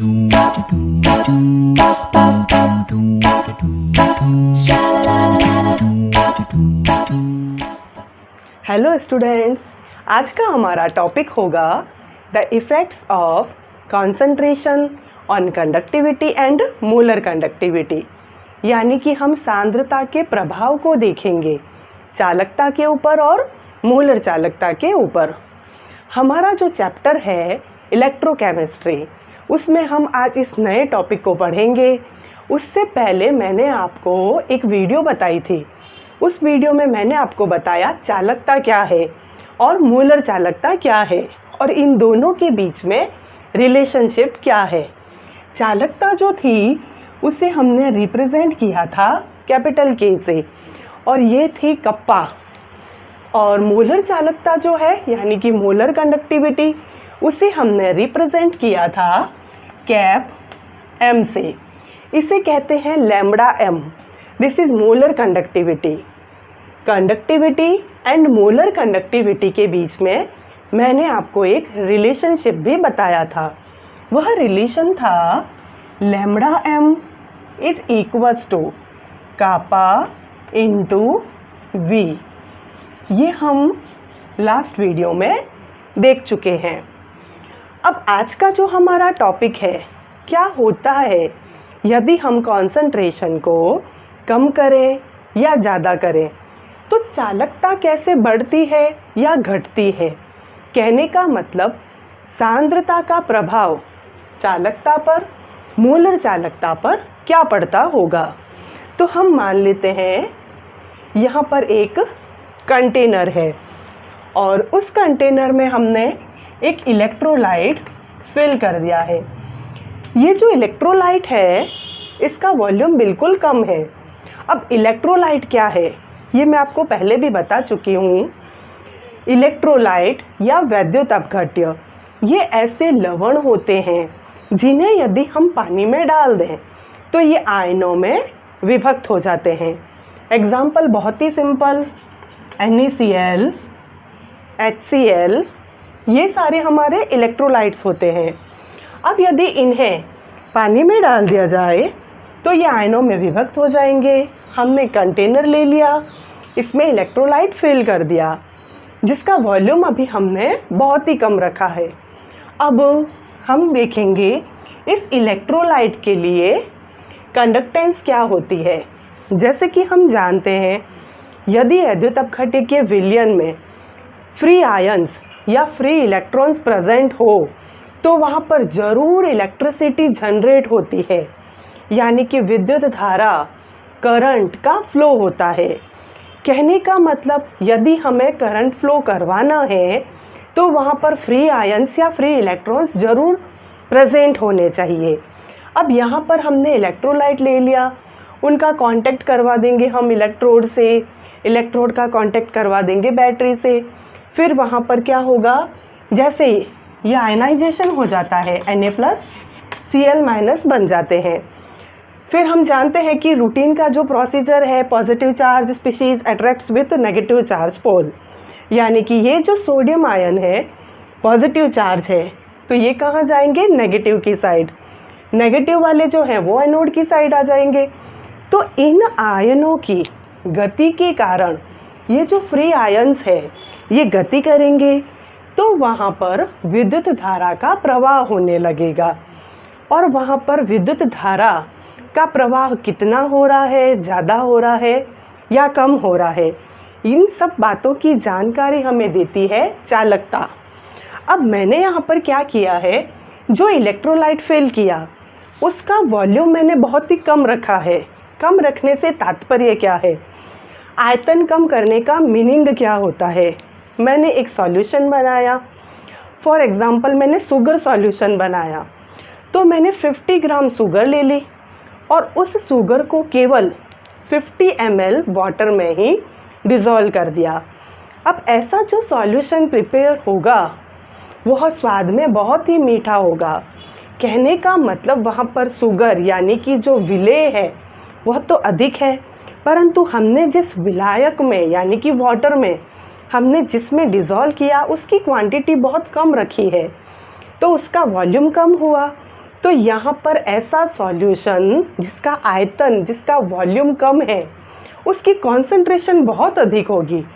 Hello students, आज का हमारा टॉपिक होगा the effects of concentration on conductivity and molar conductivity. यानी कि हम सांद्रता के प्रभाव को देखेंगे चालकता के ऊपर और मोलर चालकता के ऊपर। हमारा जो चैप्टर है इलेक्ट्रोकेमिस्ट्री, उसमें हम आज इस नए टॉपिक को पढ़ेंगे। उससे पहले मैंने आपको एक वीडियो बताई थी। उस वीडियो में मैंने आपको बताया चालकता क्या है और मोलर चालकता क्या है और इन दोनों के बीच में रिलेशनशिप क्या है। चालकता जो थी उसे हमने रिप्रेजेंट किया था कैपिटल के से, और ये थी कप्पा। और मोलर चालकता जो है यानी कि मोलर कंडक्टिविटी, उसे हमने रिप्रेजेंट किया था कैप एम से। इसे कहते हैं lambda M. This is molar conductivity. Conductivity and molar conductivity के बीच में मैंने आपको एक रिलेशनशिप भी बताया था। वह रिलेशन था lambda M is equals to kappa into V. ये हम लास्ट वीडियो में देख चुके हैं। अब आज का जो हमारा टॉपिक है, क्या होता है यदि हम कंसंट्रेशन को कम करें या ज़्यादा करें, तो चालकता कैसे बढ़ती है या घटती है। कहने का मतलब सांद्रता का प्रभाव चालकता पर, मोलर चालकता पर क्या पड़ता होगा। तो हम मान लेते हैं यहाँ पर एक कंटेनर है और उस कंटेनर में हमने एक इलेक्ट्रोलाइट फिल कर दिया है। ये जो इलेक्ट्रोलाइट है इसका वॉल्यूम बिल्कुल कम है। अब इलेक्ट्रोलाइट क्या है ये मैं आपको पहले भी बता चुकी हूँ। इलेक्ट्रोलाइट या वैद्युत अपघट्य ये ऐसे लवण होते हैं जिन्हें यदि हम पानी में डाल दें तो ये आयनों में विभक्त हो जाते हैं। एग्जाम्पल बहुत ही सिंपल, NaCl, HCl, ये सारे हमारे इलेक्ट्रोलाइट्स होते हैं। अब यदि इन्हें पानी में डाल दिया जाए तो ये आयनों में विभक्त हो जाएंगे। हमने कंटेनर ले लिया, इसमें इलेक्ट्रोलाइट फिल कर दिया जिसका वॉल्यूम अभी हमने बहुत ही कम रखा है। अब हम देखेंगे इस इलेक्ट्रोलाइट के लिए कंडक्टेंस क्या होती है। जैसे कि हम जानते हैं यदि वैद्युत अपघट्य के विलयन में फ्री आयंस या फ्री इलेक्ट्रॉन्स प्रेजेंट हो तो वहाँ पर ज़रूर इलेक्ट्रिसिटी जनरेट होती है, यानी कि विद्युत धारा, करंट का फ्लो होता है। कहने का मतलब यदि हमें करंट फ्लो करवाना है तो वहाँ पर फ्री आयंस या फ्री इलेक्ट्रॉन्स ज़रूर प्रेजेंट होने चाहिए। अब यहाँ पर हमने इलेक्ट्रोलाइट ले लिया, उनका कांटेक्ट करवा देंगे हम इलेक्ट्रोड से, इलेक्ट्रोड का कांटेक्ट करवा देंगे बैटरी से। फिर वहाँ पर क्या होगा, जैसे ये आयनाइजेशन हो जाता है, Na+Cl- बन जाते हैं। फिर हम जानते हैं कि रूटीन का जो प्रोसीजर है, positive charge species attracts with negative charge pole, यानी कि ये जो सोडियम आयन है पॉजिटिव चार्ज है तो ये कहाँ जाएंगे, नेगेटिव की साइड। नेगेटिव वाले जो हैं वो एनोड की साइड आ जाएंगे। तो इन आयनों की गति के कारण ये जो फ्री आयंस है ये गति करेंगे तो वहाँ पर विद्युत धारा का प्रवाह होने लगेगा। और वहाँ पर विद्युत धारा का प्रवाह कितना हो रहा है, ज़्यादा हो रहा है या कम हो रहा है, इन सब बातों की जानकारी हमें देती है चालकता। अब मैंने यहाँ पर क्या किया है, जो इलेक्ट्रोलाइट फिल किया उसका वॉल्यूम मैंने बहुत ही कम रखा है। कम रखने से तात्पर्य क्या है, आयतन कम करने का मीनिंग क्या होता है। मैंने एक सॉल्यूशन बनाया, फॉर एग्ज़ाम्पल मैंने शुगर सॉल्यूशन बनाया, तो मैंने 50 ग्राम शुगर ले ली और उस शुगर को केवल 50 ml वाटर में ही डिज़ोल्व कर दिया। अब ऐसा जो सॉल्यूशन प्रिपेयर होगा वह स्वाद में बहुत ही मीठा होगा। कहने का मतलब वहाँ पर शुगर यानी कि जो विलेय है वह तो अधिक है, परंतु हमने जिस विलायक में यानी कि वाटर में हमने जिसमें डिज़ोल्व किया उसकी क्वांटिटी बहुत कम रखी है, तो उसका वॉल्यूम कम हुआ। तो यहाँ पर ऐसा सॉल्यूशन जिसका आयतन, जिसका वॉल्यूम कम है, उसकी कॉन्सेंट्रेशन बहुत अधिक होगी,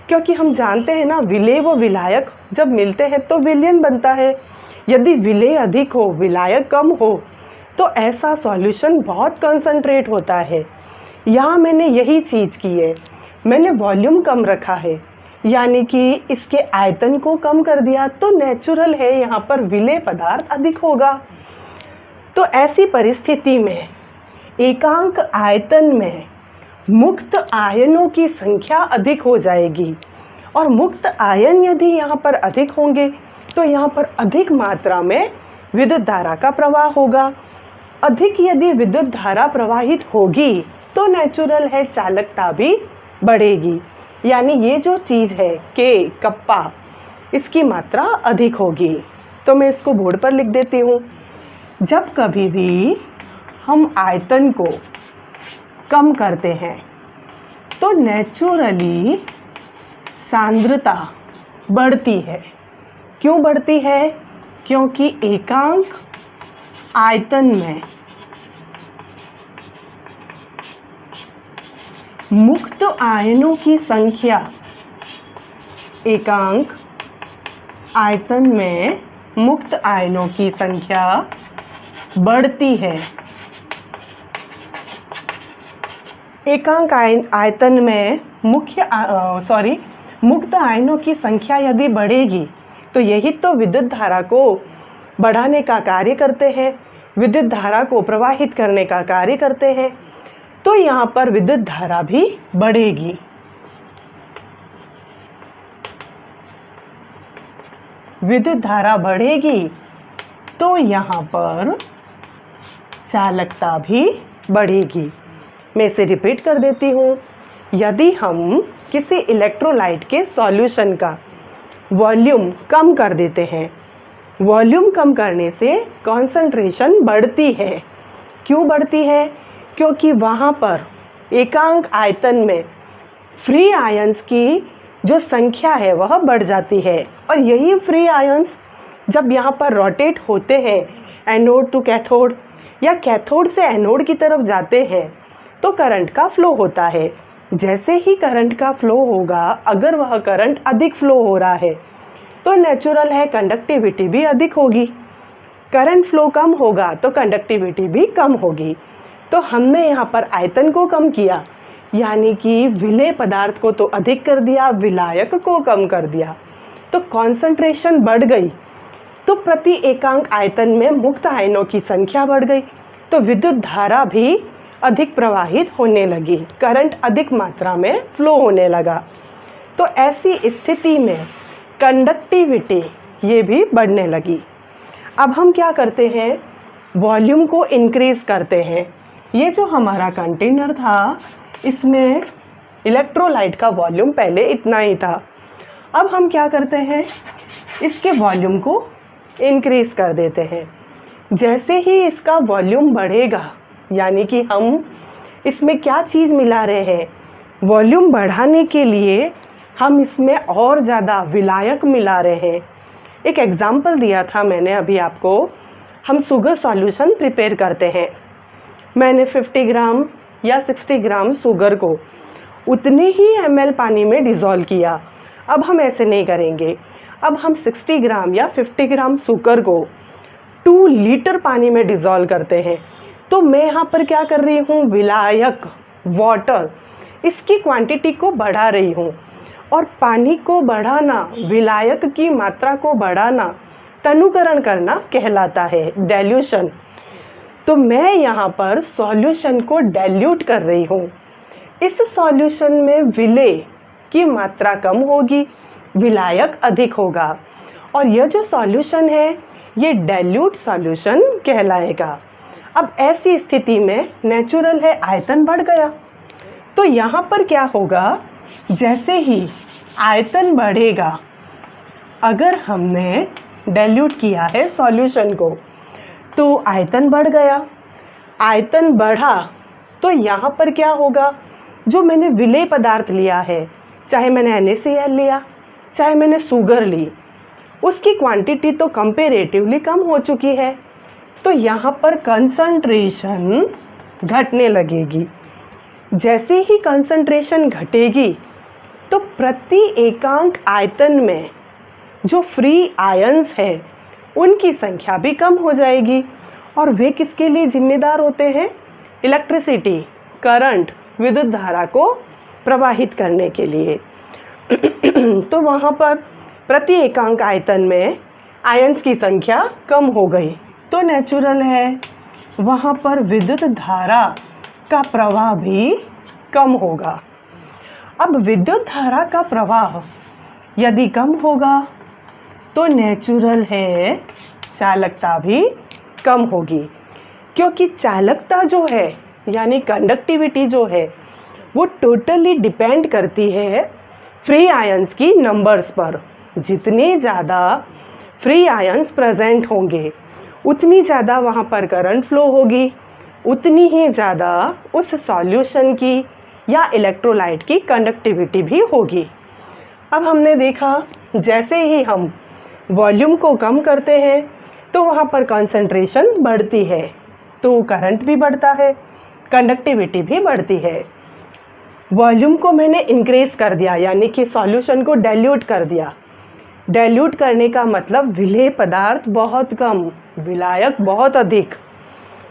क्योंकि हम जानते हैं ना विलेय व विलायक जब मिलते हैं तो विलयन बनता है। यदि विलेय अधिक हो, विलायक कम हो, तो ऐसा सॉल्यूशन बहुत कॉन्सेंट्रेट होता है। यहाँ मैंने यही चीज़ की है, मैंने वॉल्यूम कम रखा है, यानी कि इसके आयतन को कम कर दिया, तो नेचुरल है यहाँ पर विलेय पदार्थ अधिक होगा। तो ऐसी परिस्थिति में एकांक आयतन में मुक्त आयनों की संख्या अधिक हो जाएगी, और मुक्त आयन यदि यहाँ पर अधिक होंगे तो यहाँ पर अधिक मात्रा में विद्युत धारा का प्रवाह होगा। अधिक यदि विद्युत धारा प्रवाहित होगी तो नेचुरल है चालकता भी बढ़ेगी, यानी ये जो चीज़ है के कप्पा, इसकी मात्रा अधिक होगी। तो मैं इसको बोर्ड पर लिख देती हूँ। जब कभी भी हम आयतन को कम करते हैं तो नेचुरली सांद्रता बढ़ती है। क्यों बढ़ती है? क्योंकि एकांक आयतन में मुक्त आयनों की संख्या, एकांक आयतन में मुक्त आयनों की संख्या बढ़ती है। एकांक आयतन में मुक्त आयनों की संख्या यदि बढ़ेगी तो यही तो विद्युत धारा को बढ़ाने का कार्य करते हैं, विद्युत धारा को प्रवाहित करने का कार्य करते हैं। तो यहाँ पर विद्युत धारा भी बढ़ेगी। विद्युत धारा बढ़ेगी तो यहाँ पर चालकता भी बढ़ेगी। मैं इसे रिपीट कर देती हूँ। यदि हम किसी इलेक्ट्रोलाइट के सॉल्यूशन का वॉल्यूम कम कर देते हैं, वॉल्यूम कम करने से कॉन्सेंट्रेशन बढ़ती है। क्यों बढ़ती है? क्योंकि वहाँ पर एकांक आयतन में फ्री आयंस की जो संख्या है वह बढ़ जाती है, और यही फ्री आयंस जब यहाँ पर रोटेट होते हैं एनोड टू कैथोड या कैथोड से एनोड की तरफ जाते हैं तो करंट का फ्लो होता है। जैसे ही करंट का फ्लो होगा, अगर वह करंट अधिक फ्लो हो रहा है तो नेचुरल है कंडक्टिविटी भी अधिक होगी। करंट फ्लो कम होगा तो कंडक्टिविटी भी कम होगी। तो हमने यहाँ पर आयतन को कम किया, यानी कि विलेय पदार्थ को तो अधिक कर दिया, विलायक को कम कर दिया, तो कॉन्सेंट्रेशन बढ़ गई। तो प्रति एकांक आयतन में मुक्त आयनों की संख्या बढ़ गई, तो विद्युत धारा भी अधिक प्रवाहित होने लगी, करंट अधिक मात्रा में फ्लो होने लगा। तो ऐसी स्थिति में कंडक्टिविटी ये भी बढ़ने लगी। अब हम क्या करते हैं? वॉल्यूम को इंक्रीज़ करते हैं। ये जो हमारा कंटेनर था, इसमें इलेक्ट्रोलाइट का वॉल्यूम पहले इतना ही था। अब हम क्या करते हैं? इसके वॉल्यूम को इंक्रीज़ कर देते हैं। जैसे ही इसका वॉल्यूम बढ़ेगा, यानी कि हम इसमें क्या चीज़ मिला रहे हैं? वॉल्यूम बढ़ाने के लिए हम इसमें और ज़्यादा विलायक मिला रहे हैं। एक एग्जाम्पल दिया था मैंने अभी आपको। हम शुगर सॉल्यूशन प्रिपेयर करते हैं। मैंने 50 ग्राम या 60 ग्राम शुगर को उतने ही ml पानी में डिज़ोल्व किया। अब हम ऐसे नहीं करेंगे। अब हम 60 ग्राम या 50 ग्राम शुगर को 2 लीटर पानी में डिज़ोल्व करते हैं। तो मैं यहाँ पर क्या कर रही हूँ? विलायक, वाटर, इसकी क्वांटिटी को बढ़ा रही हूँ। और पानी को बढ़ाना, विलायक की मात्रा को बढ़ाना तनुकरण करना कहलाता है, डाइल्यूशन। तो मैं यहाँ पर सॉल्यूशन को डाइल्यूट कर रही हूँ। इस सॉल्यूशन में विलेय की मात्रा कम होगी, विलायक अधिक होगा, और यह जो सॉल्यूशन है ये डाइल्यूट सॉल्यूशन कहलाएगा। अब ऐसी स्थिति में नेचुरल है आयतन बढ़ गया। तो यहाँ पर क्या होगा? जैसे ही आयतन बढ़ेगा, अगर हमने डाइल्यूट किया है सॉल्यूशन को, तो आयतन बढ़ गया। आयतन बढ़ा तो यहाँ पर क्या होगा? जो मैंने विलेय पदार्थ लिया है, चाहे मैंने NaCl लिया, चाहे मैंने शुगर ली, उसकी क्वांटिटी तो कंपेरेटिवली कम हो चुकी है। तो यहाँ पर कंसंट्रेशन घटने लगेगी। जैसे ही कंसंट्रेशन घटेगी तो प्रति एकांक आयतन में जो फ्री आयंस है उनकी संख्या भी कम हो जाएगी। और वे किसके लिए जिम्मेदार होते हैं? इलेक्ट्रिसिटी, करंट, विद्युत धारा को प्रवाहित करने के लिए। तो वहाँ पर प्रति एकांक आयतन में आयंस की संख्या कम हो गई, तो नेचुरल है वहाँ पर विद्युत धारा का प्रवाह भी कम होगा। अब विद्युत धारा का प्रवाह यदि कम होगा तो नेचुरल है चालकता भी कम होगी, क्योंकि चालकता जो है यानी कंडक्टिविटी जो है वो टोटली डिपेंड करती है फ्री आयंस की नंबर्स पर। जितने ज़्यादा फ्री आयंस प्रेजेंट होंगे उतनी ज़्यादा वहाँ पर करंट फ्लो होगी, उतनी ही ज़्यादा उस सॉल्यूशन की या इलेक्ट्रोलाइट की कंडक्टिविटी भी होगी। अब हमने देखा जैसे ही हम वॉल्यूम को कम करते हैं तो वहाँ पर कंसंट्रेशन बढ़ती है, तो करंट भी बढ़ता है, कंडक्टिविटी भी बढ़ती है। वॉल्यूम को मैंने इंक्रीज कर दिया यानी कि सॉल्यूशन को डाइल्यूट कर दिया। डाइल्यूट करने का मतलब विलेय पदार्थ बहुत कम, विलायक बहुत अधिक।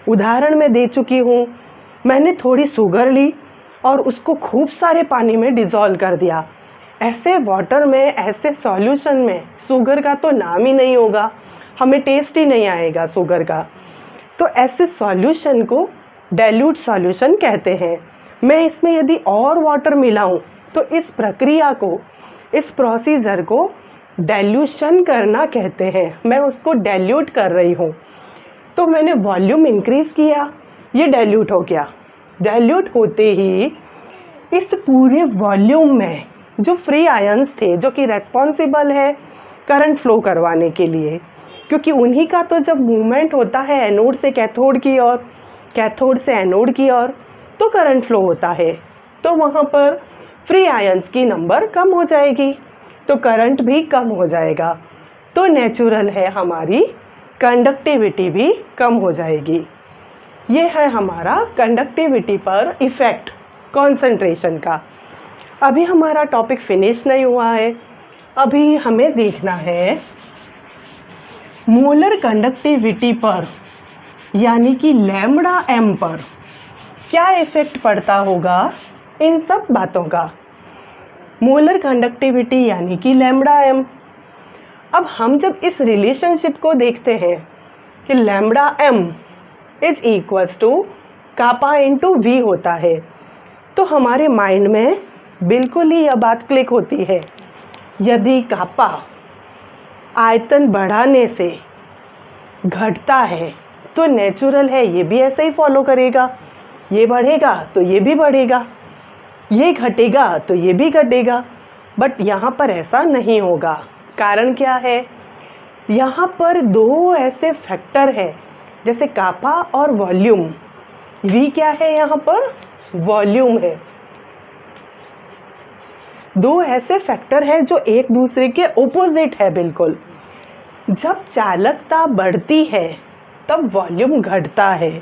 उदाहरण मैं दे चुकी हूँ, मैंने थोड़ी शुगर ली और उसको खूब सारे पानी में डिज़ोल्व कर दिया। ऐसे वाटर में, ऐसे सॉल्यूशन में शुगर का तो नाम ही नहीं होगा, हमें टेस्ट ही नहीं आएगा शुगर का। तो ऐसे सॉल्यूशन को डाइल्यूट सॉल्यूशन कहते हैं। मैं इसमें यदि और वाटर मिलाऊं तो इस प्रक्रिया को, इस प्रोसीजर को डाइल्यूशन करना कहते हैं। मैं उसको डाइल्यूट कर रही हूँ, तो मैंने वॉल्यूम इंक्रीज़ किया, ये डाइल्यूट हो गया। डाइल्यूट होते ही इस पूरे वॉल्यूम में जो फ्री आयंस थे, जो कि रेस्पॉन्सिबल है करंट फ्लो करवाने के लिए, क्योंकि उन्हीं का तो जब मूवमेंट होता है एनोड से कैथोड की ओर, कैथोड से एनोड की ओर, तो करंट फ्लो होता है। तो वहाँ पर फ्री आयंस की नंबर कम हो जाएगी, तो करंट भी कम हो जाएगा, तो नेचुरल है हमारी कंडक्टिविटी भी कम हो जाएगी। ये है हमारा कंडक्टिविटी पर इफ़ेक्ट कॉन्सेंट्रेशन का। अभी हमारा टॉपिक फिनिश नहीं हुआ है, अभी हमें देखना है मोलर कंडक्टिविटी पर यानी कि लैम्ब्डा एम पर क्या इफ़ेक्ट पड़ता होगा इन सब बातों का। मोलर कंडक्टिविटी यानी कि लैम्ब्डा एम। अब हम जब इस रिलेशनशिप को देखते हैं कि lambda M is equals to kappa into V होता है, तो हमारे माइंड में बिल्कुल ही यह बात क्लिक होती है। यदि कापा आयतन बढ़ाने से घटता है तो नेचुरल है ये भी ऐसे ही फॉलो करेगा। ये बढ़ेगा तो ये भी बढ़ेगा, ये घटेगा तो ये भी घटेगा। बट यहाँ पर ऐसा नहीं होगा। कारण क्या है? यहाँ पर दो ऐसे फैक्टर है, जैसे कापा और वॉल्यूम। वी क्या है? यहाँ पर वॉल्यूम है। दो ऐसे फैक्टर है जो एक दूसरे के ओपोजिट है बिल्कुल। जब चालकता बढ़ती है तब वॉल्यूम घटता है,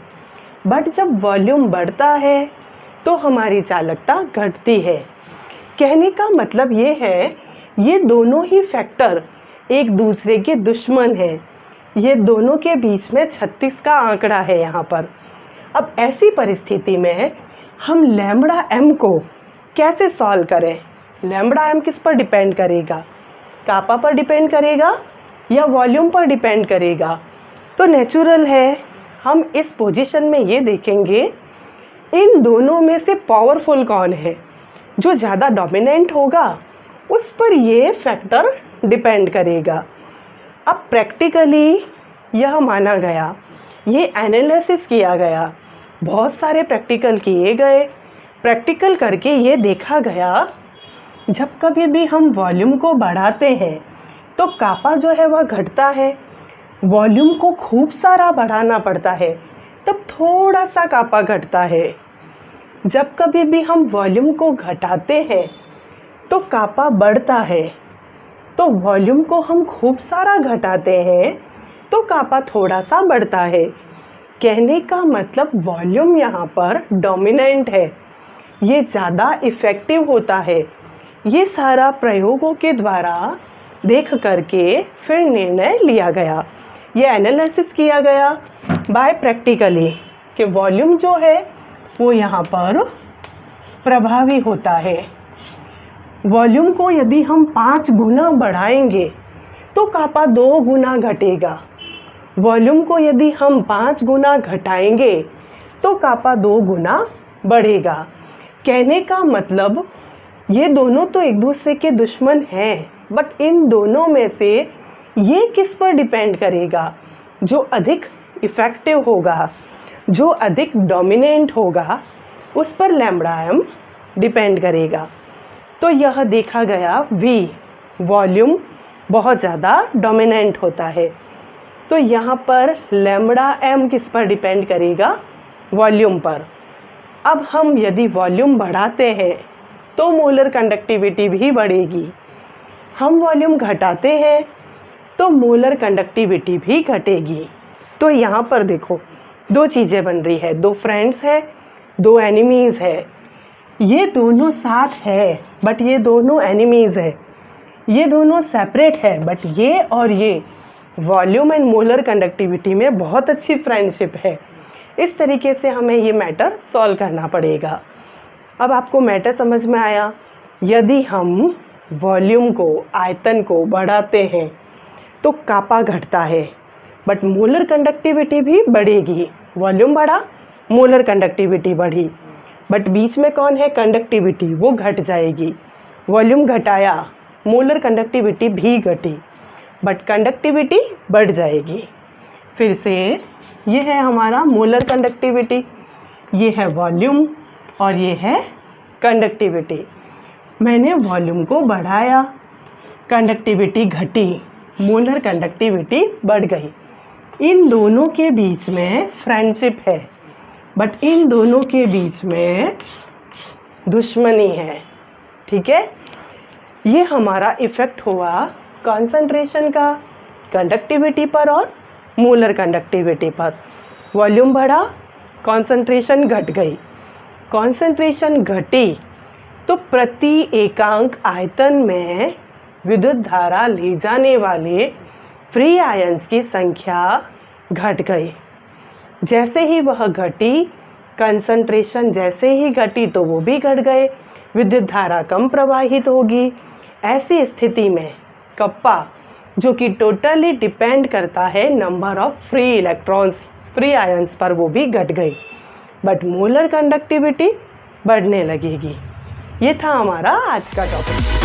बट जब वॉल्यूम बढ़ता है तो हमारी चालकता घटती है। कहने का मतलब ये है, ये दोनों ही फैक्टर एक दूसरे के दुश्मन हैं। ये दोनों के बीच में 36 का आंकड़ा है यहाँ पर। अब ऐसी परिस्थिति में हम लैम्ब्डा एम को कैसे सॉल्व करें? लैम्ब्डा एम किस पर डिपेंड करेगा? कापा पर डिपेंड करेगा या वॉल्यूम पर डिपेंड करेगा? तो नेचुरल है हम इस पोजीशन में ये देखेंगे इन दोनों में से पावरफुल कौन है। जो ज़्यादा डोमिनेंट होगा उस पर ये फैक्टर डिपेंड करेगा। अब प्रैक्टिकली यह माना गया, ये एनालिसिस किया गया, बहुत सारे प्रैक्टिकल किए गए। प्रैक्टिकल करके ये देखा गया, जब कभी भी हम वॉल्यूम को बढ़ाते हैं तो कापा जो है वह घटता है। वॉल्यूम को खूब सारा बढ़ाना पड़ता है तब थोड़ा सा कापा घटता है। जब कभी भी हम वॉल्यूम को घटाते हैं तो कापा बढ़ता है। तो वॉल्यूम को हम खूब सारा घटाते हैं तो कापा थोड़ा सा बढ़ता है। कहने का मतलब वॉल्यूम यहाँ पर डोमिनेंट है, ये ज़्यादा इफ़ेक्टिव होता है। ये सारा प्रयोगों के द्वारा देख करके फिर निर्णय लिया गया, ये एनालिसिस किया गया बाय प्रैक्टिकली कि वॉल्यूम जो है वो यहाँ पर प्रभावी होता है। वॉल्यूम को यदि हम 5 गुना बढ़ाएंगे तो कापा 2 गुना घटेगा। वॉल्यूम को यदि हम 5 गुना घटाएंगे तो कापा 2 गुना बढ़ेगा। कहने का मतलब ये दोनों तो एक दूसरे के दुश्मन हैं, बट इन दोनों में से ये किस पर डिपेंड करेगा? जो अधिक इफ़ेक्टिव होगा, जो अधिक डोमिनेंट होगा, उस पर लैम्ब्डा एम डिपेंड करेगा। तो यह देखा गया V वॉल्यूम बहुत ज़्यादा डोमिनेंट होता है। तो यहाँ पर लैम्ब्डा एम किस पर डिपेंड करेगा? वॉल्यूम पर। अब हम यदि वॉल्यूम बढ़ाते हैं तो मोलर कंडक्टिविटी भी बढ़ेगी। हम वॉल्यूम घटाते हैं तो मोलर कंडक्टिविटी भी घटेगी। तो यहाँ पर देखो 2 चीज़ें बन रही है, 2 फ्रेंड्स है, 2 एनिमीज़ है। ये दोनों साथ है बट ये दोनों एनिमीज़ है। ये दोनों सेपरेट है बट ये और ये वॉल्यूम एंड मोलर कंडक्टिविटी में बहुत अच्छी फ्रेंडशिप है। इस तरीके से हमें ये मैटर सॉल्व करना पड़ेगा। अब आपको मैटर समझ में आया? यदि हम वॉल्यूम को, आयतन को बढ़ाते हैं तो कापा घटता है बट मोलर कंडक्टिविटी भी बढ़ेगी। वॉल्यूम बढ़ा, मोलर कंडक्टिविटी बढ़ी, बट बीच में कौन है? कंडक्टिविटी, वो घट जाएगी। वॉल्यूम घटाया, मोलर कंडक्टिविटी भी घटी, बट कंडक्टिविटी बढ़ जाएगी। फिर से ये है हमारा मोलर कंडक्टिविटी, ये है वॉल्यूम और ये है कंडक्टिविटी। मैंने वॉल्यूम को बढ़ाया, कंडक्टिविटी घटी, मोलर कंडक्टिविटी बढ़ गई। इन दोनों के बीच में फ्रेंडशिप है बट इन दोनों के बीच में दुश्मनी है। ठीक है, ये हमारा इफ़ेक्ट हुआ कंसंट्रेशन का कंडक्टिविटी पर और मोलर कंडक्टिविटी पर। वॉल्यूम बढ़ा, कंसंट्रेशन घट गई। कंसंट्रेशन घटी तो प्रति एकांक आयतन में विद्युत धारा ले जाने वाले फ्री आयंस की संख्या घट गई। जैसे ही वह घटी, कंसंट्रेशन जैसे ही घटी तो वो भी घट गए, विद्युत धारा कम प्रवाहित होगी। ऐसी स्थिति में कप्पा, जो कि टोटली डिपेंड करता है number of free electrons, free ions पर, वो भी घट गई, बट मोलर कंडक्टिविटी बढ़ने लगेगी। ये था हमारा आज का टॉपिक।